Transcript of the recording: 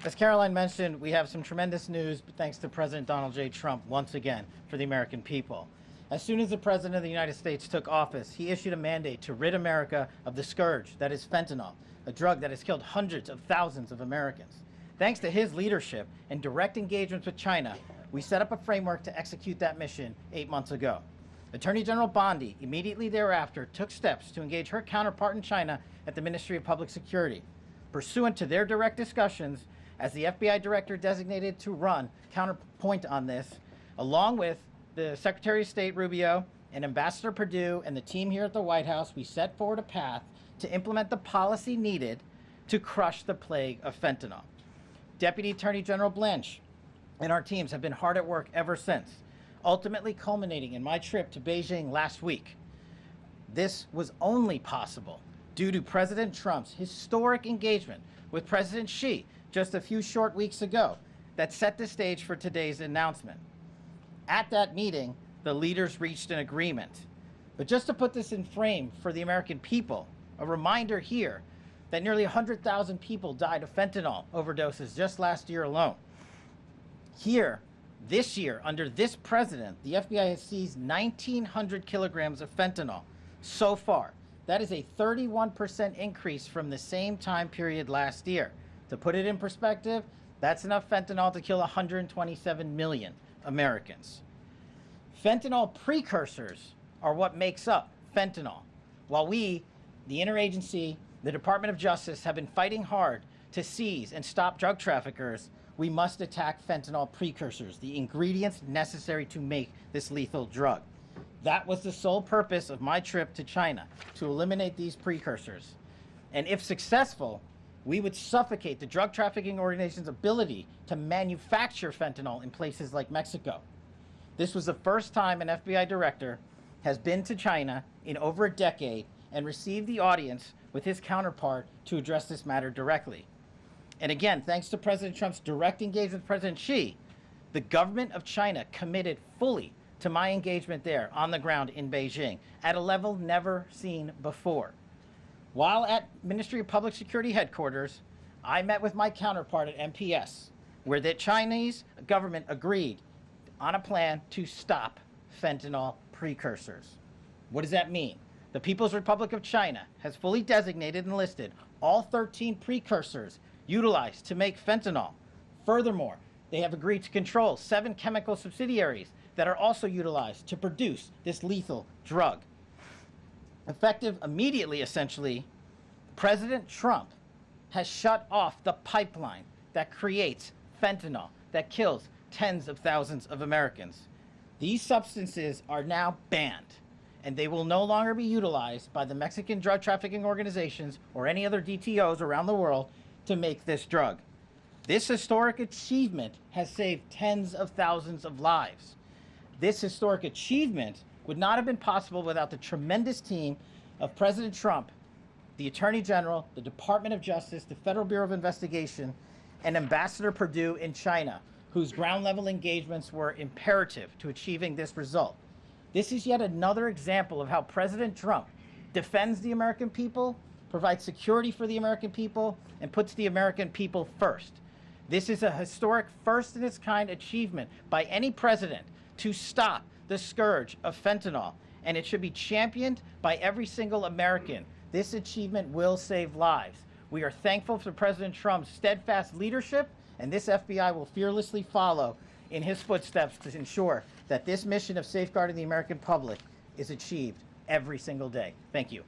As Caroline mentioned, we have some tremendous news thanks to President Donald J. Trump once again for the American people. As soon as the President of the United States took office, he issued a mandate to rid America of the scourge that is fentanyl, a drug that has killed hundreds of thousands of Americans. Thanks to his leadership and direct engagements with China, we set up a framework to execute that mission 8 months ago. Attorney General Bondi immediately thereafter took steps to engage her counterpart in China at the Ministry of Public Security. Pursuant to their direct discussions, as the FBI director designated to run counterpoint on this, along with the Secretary of State Rubio and Ambassador Perdue and the team here at the White House, we set forward a path to implement the policy needed to crush the plague of fentanyl. Deputy Attorney General Blanche and our teams have been hard at work ever since, ultimately culminating in my trip to Beijing last week. This was only possible due to President Trump's historic engagement with President Xi just a few short weeks ago that set the stage for today's announcement. At that meeting, the leaders reached an agreement. But just to put this in frame for the American people, a reminder here that nearly 100,000 people died of fentanyl overdoses just last year alone. Here, this year, under this president, the FBI has seized 1,900 kilograms of fentanyl so far. That is a 31% increase from the same time period last year. To put it in perspective, that's enough fentanyl to kill 127 million Americans. Fentanyl precursors are what makes up fentanyl. While we, the interagency, the Department of Justice, have been fighting hard to seize and stop drug traffickers, we must attack fentanyl precursors, the ingredients necessary to make this lethal drug. That was the sole purpose of my trip to China, to eliminate these precursors. And if successful, we would suffocate the drug trafficking organization's ability to manufacture fentanyl in places like Mexico. This was the first time an FBI director has been to China in over a decade and received the audience with his counterpart to address this matter directly. And again, thanks to President Trump's direct engagement with President Xi, the government of China committed fully to my engagement there on the ground in Beijing at a level never seen before. While at Ministry of Public Security headquarters, I met with my counterpart at MPS, where the Chinese government agreed on a plan to stop fentanyl precursors. What does that mean? The People's Republic of China has fully designated and listed all 13 precursors utilized to make fentanyl. Furthermore, they have agreed to control 7 chemical subsidiaries that are also utilized to produce this lethal drug. Effective immediately, essentially, President Trump has shut off the pipeline that creates fentanyl that kills tens of thousands of Americans. These substances are now banned, and they will no longer be utilized by the Mexican drug trafficking organizations or any other DTOs around the world to make this drug. This historic achievement has saved tens of thousands of lives. This historic achievement would not have been possible without the tremendous team of President Trump, the Attorney General, the Department of Justice, the Federal Bureau of Investigation, and Ambassador Perdue in China, whose ground-level engagements were imperative to achieving this result. This is yet another example of how President Trump defends the American people, provides security for the American people, and puts the American people first. This is a historic first-in-its-kind achievement by any president to stop the scourge of fentanyl, and it should be championed by every single American. This achievement will save lives. We are thankful for President Trump's steadfast leadership, and this FBI will fearlessly follow in his footsteps to ensure that this mission of safeguarding the American public is achieved every single day. Thank you.